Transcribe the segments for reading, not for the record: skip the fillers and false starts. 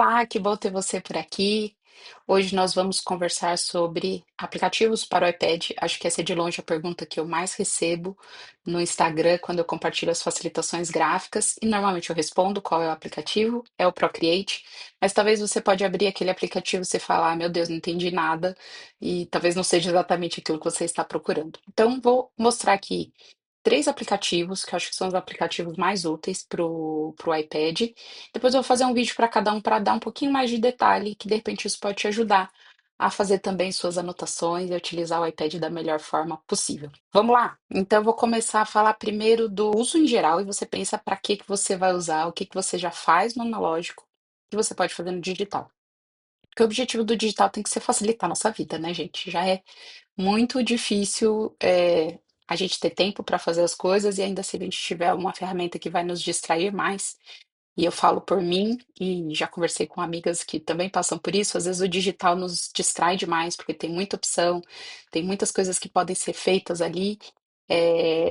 Olá, que bom ter você por aqui. Hoje nós vamos conversar sobre aplicativos para o iPad. Acho que essa é de longe a pergunta que eu mais recebo no Instagram quando eu compartilho as facilitações gráficas. E normalmente eu respondo qual é o aplicativo, é o Procreate. Mas talvez você pode abrir aquele aplicativo e você falar, meu Deus, não entendi nada, e talvez não seja exatamente aquilo que você está procurando. Então, vou mostrar aqui três aplicativos, que eu acho que são os aplicativos mais úteis para o iPad. Depois eu vou fazer um vídeo para cada um para dar um pouquinho mais de detalhe, que de repente isso pode te ajudar a fazer também suas anotações e utilizar o iPad da melhor forma possível. Vamos lá? Então eu vou começar a falar primeiro do uso em geral e você pensa para que você vai usar, o que que você já faz no analógico, que você pode fazer no digital. Porque o objetivo do digital tem que ser facilitar a nossa vida, né, gente? Já é muito difícil a gente ter tempo para fazer as coisas e ainda se a gente tiver uma ferramenta que vai nos distrair mais. E eu falo por mim e já conversei com amigas que também passam por isso. Às vezes o digital nos distrai demais, porque tem muita opção, tem muitas coisas que podem ser feitas ali.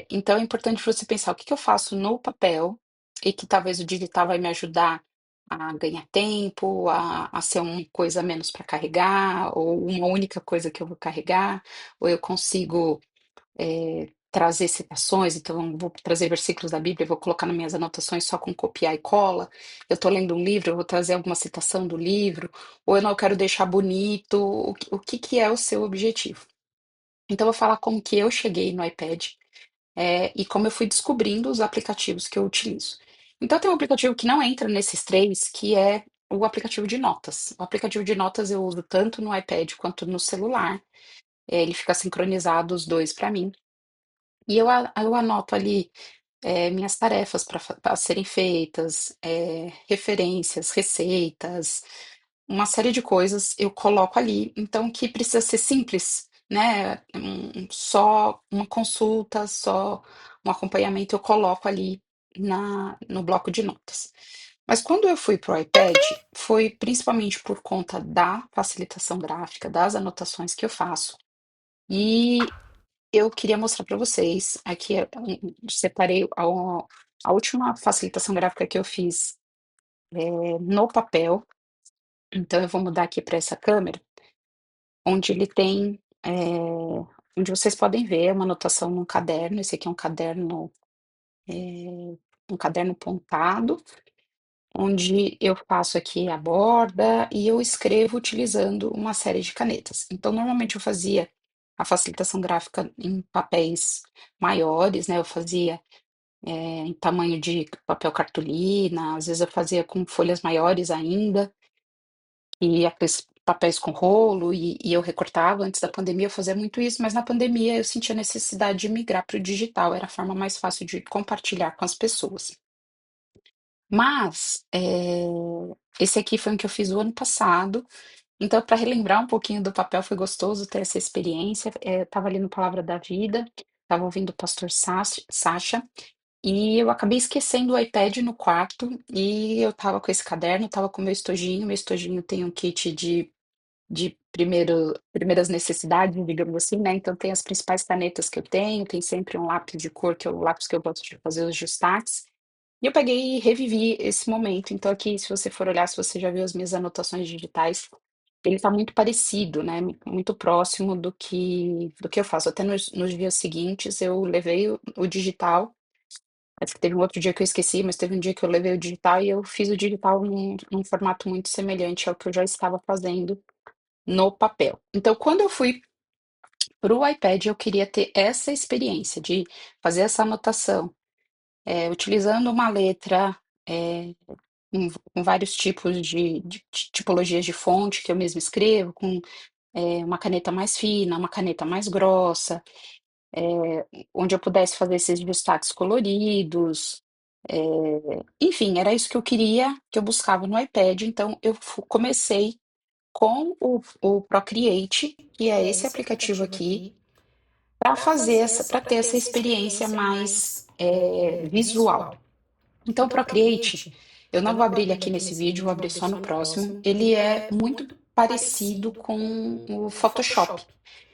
Então é importante você pensar o que que eu faço no papel e que talvez o digital vai me ajudar a ganhar tempo, a ser uma coisa a menos para carregar, ou uma única coisa que eu vou carregar, ou eu consigo trazer citações, então vou trazer versículos da Bíblia, vou colocar nas minhas anotações só com copiar e cola. Eu estou lendo um livro, eu vou trazer alguma citação do livro, ou eu não quero deixar bonito, o que que é o seu objetivo? Então, eu vou falar como que eu cheguei no iPad, e como eu fui descobrindo os aplicativos que eu utilizo. Então, tem um aplicativo que não entra nesses três, que é o aplicativo de notas. O aplicativo de notas eu uso tanto no iPad quanto no celular. Ele fica sincronizado os dois para mim. E eu anoto ali minhas tarefas para serem feitas, referências, receitas, uma série de coisas eu coloco ali. Então, que precisa ser simples, né? Só uma consulta, só um acompanhamento, eu coloco ali no bloco de notas. Mas quando eu fui para o iPad, foi principalmente por conta da facilitação gráfica, das anotações que eu faço. E eu queria mostrar para vocês, aqui separei a última facilitação gráfica que eu fiz no papel, então eu vou mudar aqui para essa câmera, onde ele tem, onde vocês podem ver uma anotação num caderno, esse aqui é um caderno pontado, onde eu faço aqui a borda e eu escrevo utilizando uma série de canetas. Então, normalmente eu fazia a facilitação gráfica em papéis maiores, né? Eu fazia em tamanho de papel cartolina, às vezes eu fazia com folhas maiores ainda, e aqueles papéis com rolo, e eu recortava. Antes da pandemia eu fazia muito isso, mas na pandemia eu senti a necessidade de migrar para o digital, era a forma mais fácil de compartilhar com as pessoas. Mas esse aqui foi um que eu fiz o ano passado, então para relembrar um pouquinho do papel foi gostoso ter essa experiência. Estava ali no Palavra da Vida, estava ouvindo o pastor Sacha, e eu acabei esquecendo o iPad no quarto e eu estava com esse caderno, estava com meu estojinho tem um kit de primeiras necessidades, digamos assim, né? Então tem as principais canetas que eu tenho, tem sempre um lápis de cor, que é o lápis que eu gosto de fazer os destaques. E eu peguei e revivi esse momento. Então, aqui, se você for olhar, se você já viu as minhas anotações digitais, ele está muito parecido, né? Muito próximo do que eu faço. Até nos dias seguintes, eu levei o digital. Acho que teve um outro dia que eu esqueci, mas teve um dia que eu levei o digital e eu fiz o digital num formato muito semelhante ao que eu já estava fazendo no papel. Então, quando eu fui para o iPad, eu queria ter essa experiência de fazer essa anotação, utilizando uma letra, com vários tipos de tipologias de fonte que eu mesma escrevo, com uma caneta mais fina, uma caneta mais grossa, onde eu pudesse fazer esses destaques coloridos. Enfim, era isso que eu queria, que eu buscava no iPad. Então, eu comecei com o Procreate, que é esse aplicativo aqui, para ter essa experiência mais visual. Então, o Procreate, eu não vou abrir ele aqui nesse vídeo, vou abrir só no próximo. Ele é muito parecido com o Photoshop.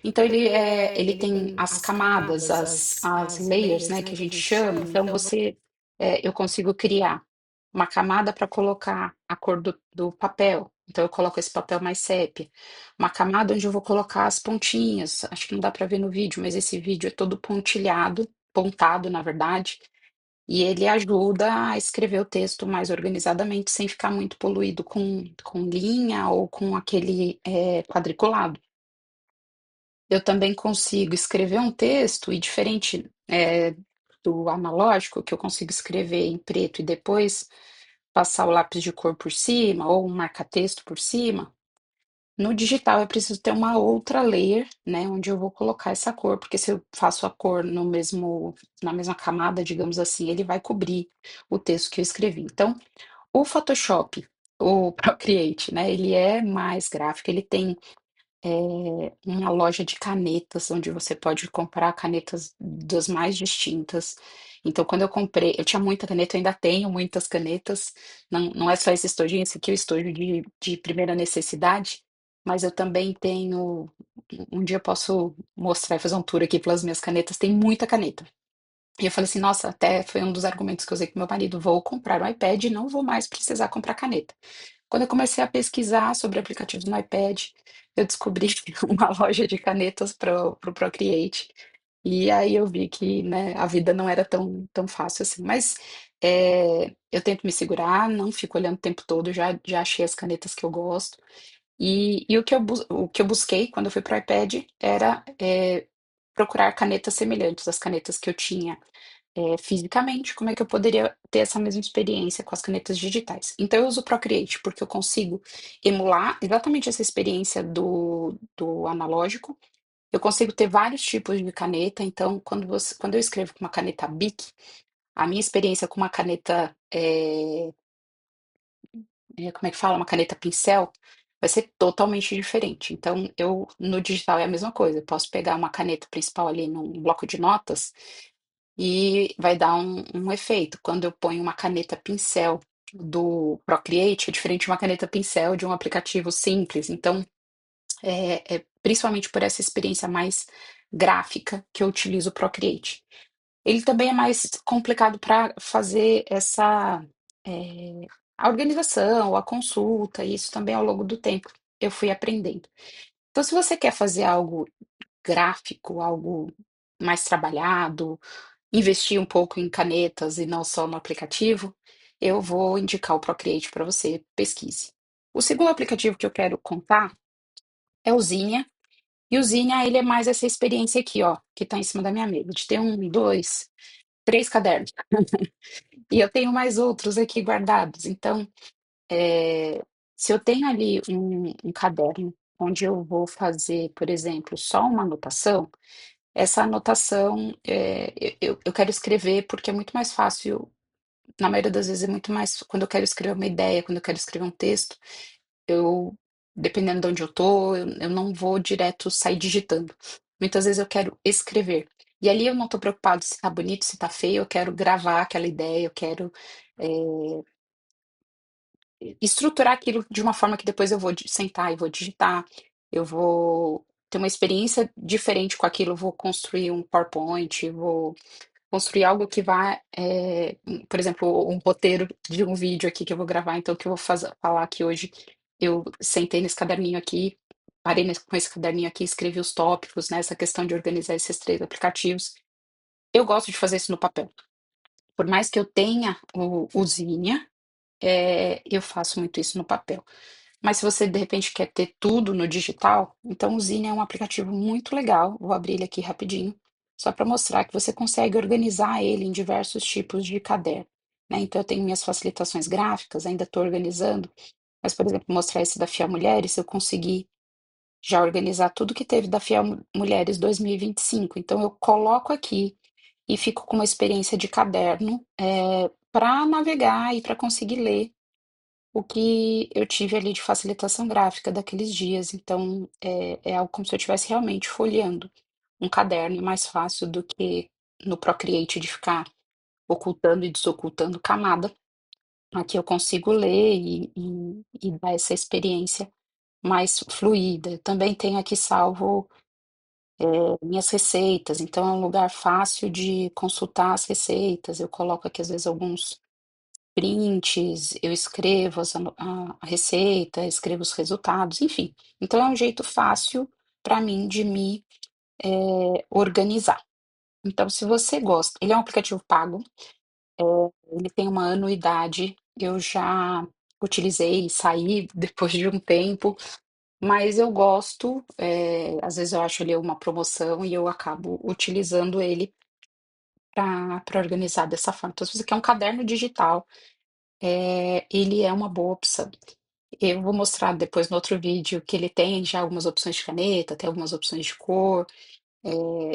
Então, ele tem as camadas, as layers, né, que a gente chama. Então, eu consigo criar. uma camada para colocar a cor do papel, então eu coloco esse papel mais sépia, uma camada onde eu vou colocar as pontinhas, acho que não dá para ver no vídeo, mas esse vídeo é todo pontilhado, pontado, na verdade, e ele ajuda a escrever o texto mais organizadamente, sem ficar muito poluído com linha ou com aquele quadriculado. Eu também consigo escrever um texto e diferente, do analógico, que eu consigo escrever em preto e depois passar o lápis de cor por cima ou um marca-texto por cima, no digital eu preciso ter uma outra layer, né, onde eu vou colocar essa cor, porque se eu faço a cor no mesmo na mesma camada, digamos assim, ele vai cobrir o texto que eu escrevi. Então, o Photoshop, o Procreate, né, ele é mais gráfico, ele tem uma loja de canetas, onde você pode comprar canetas das mais distintas. Então, quando eu comprei, eu tinha muita caneta, eu ainda tenho muitas canetas. Não é só esse estojinho, esse aqui é o estojo de primeira necessidade, mas eu também tenho. Um dia eu posso mostrar e fazer um tour aqui pelas minhas canetas, tem muita caneta. E eu falei assim, nossa, até foi um dos argumentos que eu usei com meu marido, vou comprar um iPad e não vou mais precisar comprar caneta. Quando eu comecei a pesquisar sobre aplicativos no iPad, eu descobri uma loja de canetas para o Procreate. E aí eu vi que, né, a vida não era tão fácil assim. Mas eu tento me segurar, não fico olhando o tempo todo, já achei as canetas que eu gosto. E o que eu busquei quando eu fui para o iPad era procurar canetas semelhantes às canetas que eu tinha fisicamente, como é que eu poderia ter essa mesma experiência com as canetas digitais? Então, eu uso o Procreate porque eu consigo emular exatamente essa experiência do analógico. Eu consigo ter vários tipos de caneta. Então, quando eu escrevo com uma caneta Bic, a minha experiência com uma caneta, como é que fala? Uma caneta pincel, vai ser totalmente diferente. Então, no digital é a mesma coisa. Eu posso pegar uma caneta principal ali num bloco de notas e vai dar um efeito. Quando eu ponho uma caneta pincel do Procreate, é diferente de uma caneta pincel de um aplicativo simples. Então, principalmente por essa experiência mais gráfica que eu utilizo o Procreate. Ele também é mais complicado para fazer a organização, a consulta, e isso também ao longo do tempo eu fui aprendendo. Então, se você quer fazer algo gráfico, algo mais trabalhado, investir um pouco em canetas e não só no aplicativo, eu vou indicar o Procreate para você, pesquise. O segundo aplicativo que eu quero contar é o Zinnia. E o Zinnia, ele é mais essa experiência aqui, ó, que está em cima da minha mesa, de ter um, dois, três cadernos. E eu tenho mais outros aqui guardados. Então, eh, se eu tenho ali um caderno onde eu vou fazer, por exemplo, só uma anotação, essa anotação, eu quero escrever porque é muito mais fácil. Na maioria das vezes é muito mais quando eu quero escrever uma ideia, quando eu quero escrever um texto, eu dependendo de onde eu tô, eu não vou direto sair digitando. Muitas vezes eu quero escrever. E ali eu não tô preocupado se tá bonito, se tá feio, eu quero gravar aquela ideia, eu quero, eh, estruturar aquilo de uma forma que depois eu vou sentar e vou digitar, eu vou ter uma experiência diferente com aquilo, eu vou construir um PowerPoint, vou construir algo que vá, por exemplo, um roteiro de um vídeo aqui que eu vou gravar, então o que eu vou falar aqui hoje, eu sentei nesse caderninho aqui, parei com esse caderninho aqui, escrevi os tópicos, né, essa questão de organizar esses 3 aplicativos. Eu gosto de fazer isso no papel. Por mais que eu tenha o Zinnia, eu faço muito isso no papel. Mas se você de repente quer ter tudo no digital, então o Zinnia é um aplicativo muito legal. Vou abrir ele aqui rapidinho, só para mostrar que você consegue organizar ele em diversos tipos de caderno, né? Então eu tenho minhas facilitações gráficas, ainda estou organizando, mas por exemplo, mostrar esse da Fiel Mulheres, eu consegui já organizar tudo que teve da Fiel Mulheres 2025. Então eu coloco aqui e fico com uma experiência de caderno, para navegar e para conseguir ler o que eu tive ali de facilitação gráfica daqueles dias, então é algo como se eu estivesse realmente folheando um caderno, é mais fácil do que no Procreate de ficar ocultando e desocultando camada. Aqui eu consigo ler e dar essa experiência mais fluida. Eu também tenho aqui salvo minhas receitas, então é um lugar fácil de consultar as receitas. Eu coloco aqui às vezes alguns prints, eu escrevo a receita, escrevo os resultados, enfim. Então é um jeito fácil para mim de me organizar. Então, se você gosta, ele é um aplicativo pago, ele tem uma anuidade, eu já utilizei e saí depois de um tempo, mas eu gosto, às vezes eu acho ali uma promoção e eu acabo utilizando ele para organizar dessa forma. Então, se você quer um caderno digital, ele é uma boa opção. Eu vou mostrar depois no outro vídeo que ele tem já algumas opções de caneta, tem algumas opções de cor.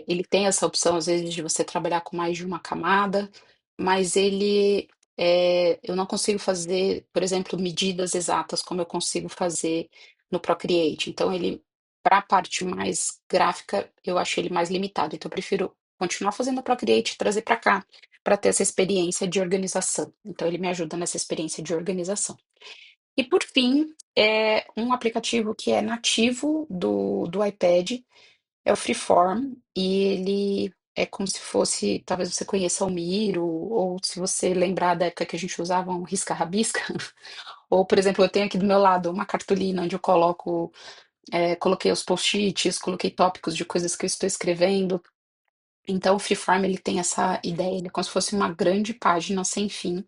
Ele tem essa opção, às vezes, de você trabalhar com mais de uma camada, mas eu não consigo fazer, por exemplo, medidas exatas como eu consigo fazer no Procreate. Então, ele, para a parte mais gráfica, eu acho ele mais limitado. Então, eu prefiro continuar fazendo no Procreate e trazer para cá, para ter essa experiência de organização. Então, ele me ajuda nessa experiência de organização. E, por fim, é um aplicativo que é nativo do iPad, é o Freeform, e ele é como se fosse, talvez você conheça o Miro, ou se você lembrar da época que a gente usava um risca-rabisca, ou, por exemplo, eu tenho aqui do meu lado uma cartolina onde eu coloquei os post-its, coloquei tópicos de coisas que eu estou escrevendo. Então, o Freeform, ele tem essa ideia, ele é como se fosse uma grande página sem fim,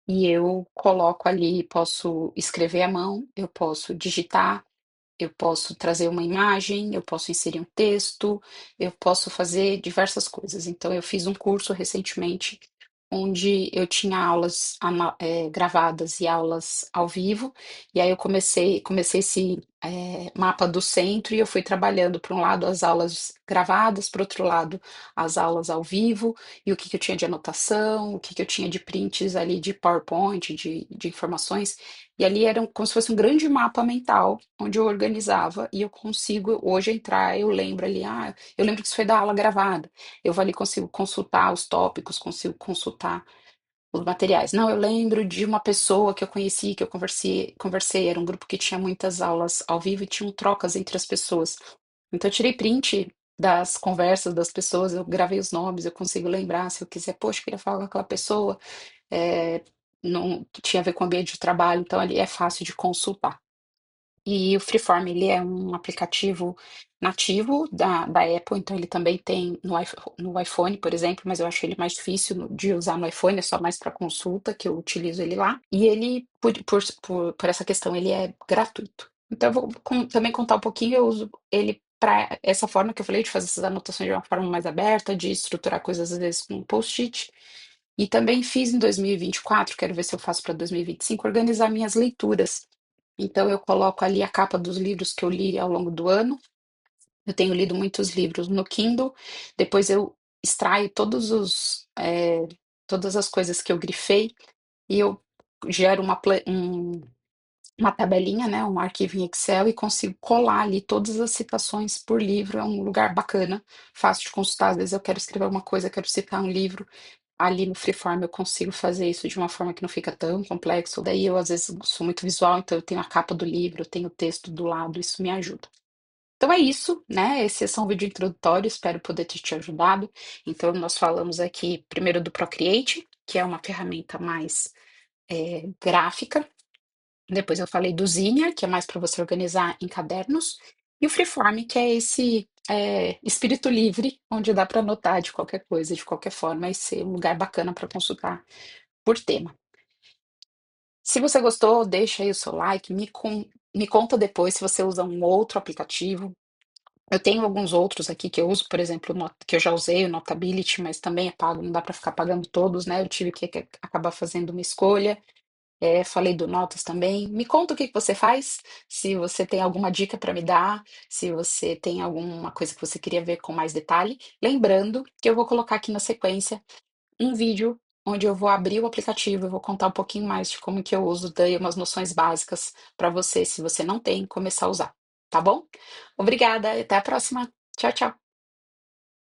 e eu coloco ali, posso escrever à mão, eu posso digitar, eu posso trazer uma imagem, eu posso inserir um texto, eu posso fazer diversas coisas. Então, eu fiz um curso recentemente onde eu tinha aulas gravadas e aulas ao vivo, e aí eu comecei esse mapa do centro e eu fui trabalhando, por um lado, as aulas gravadas, por outro lado, as aulas ao vivo, e o que que eu tinha de anotação, o que que eu tinha de prints ali de PowerPoint, de informações, e ali era como se fosse um grande mapa mental, onde eu organizava, e eu consigo hoje entrar, eu lembro ali, eu lembro que isso foi da aula gravada, eu vou ali, consigo consultar os tópicos, consigo consultar os materiais. Não, eu lembro de uma pessoa que eu conheci, que eu conversei, era um grupo que tinha muitas aulas ao vivo e tinham trocas entre as pessoas. Então, eu tirei print das conversas das pessoas, eu gravei os nomes, eu consigo lembrar, se eu quiser, poxa, eu queria falar com aquela pessoa, é, não tinha a ver com o ambiente de trabalho, então ali é fácil de consultar. E o Freeform, ele é um aplicativo nativo da Apple, então ele também tem no iPhone, por exemplo, mas eu acho ele mais difícil de usar no iPhone, é só mais para consulta que eu utilizo ele lá. E ele, por essa questão, ele é gratuito. Então eu vou também contar um pouquinho, eu uso ele para essa forma que eu falei, de fazer essas anotações de uma forma mais aberta, de estruturar coisas às vezes com um post-it. E também fiz em 2024, quero ver se eu faço para 2025, organizar minhas leituras. Então, eu coloco ali a capa dos livros que eu li ao longo do ano. Eu tenho lido muitos livros no Kindle. Depois eu extraio todas as coisas que eu grifei e eu gero uma tabelinha, né, um arquivo em Excel e consigo colar ali todas as citações por livro. É um lugar bacana, fácil de consultar. Às vezes eu quero escrever uma coisa, quero citar um livro. Ali no Freeform eu consigo fazer isso de uma forma que não fica tão complexo. Daí eu, às vezes, sou muito visual, então eu tenho a capa do livro, eu tenho o texto do lado, isso me ajuda. Então é isso, né? Esse é só um vídeo introdutório, espero poder ter te ajudado. Então, nós falamos aqui primeiro do Procreate, que é uma ferramenta mais gráfica. Depois eu falei do Zinnia, que é mais para você organizar em cadernos. E o Freeform, que é esse espírito livre, onde dá para anotar de qualquer coisa, de qualquer forma, e ser um lugar bacana para consultar por tema. Se você gostou, deixa aí o seu like, me conta depois se você usa um outro aplicativo. Eu tenho alguns outros aqui que eu uso, por exemplo, que eu já usei, o Notability, mas também é pago, não dá para ficar pagando todos, né? Eu tive que acabar fazendo uma escolha. Falei do Notas também. Me conta o que que você faz, se você tem alguma dica para me dar, se você tem alguma coisa que você queria ver com mais detalhe. Lembrando que eu vou colocar aqui na sequência um vídeo onde eu vou abrir o aplicativo, eu vou contar um pouquinho mais de como que eu uso, dei umas noções básicas para você, se você não tem, começar a usar, tá bom? Obrigada, e até a próxima. Tchau, tchau.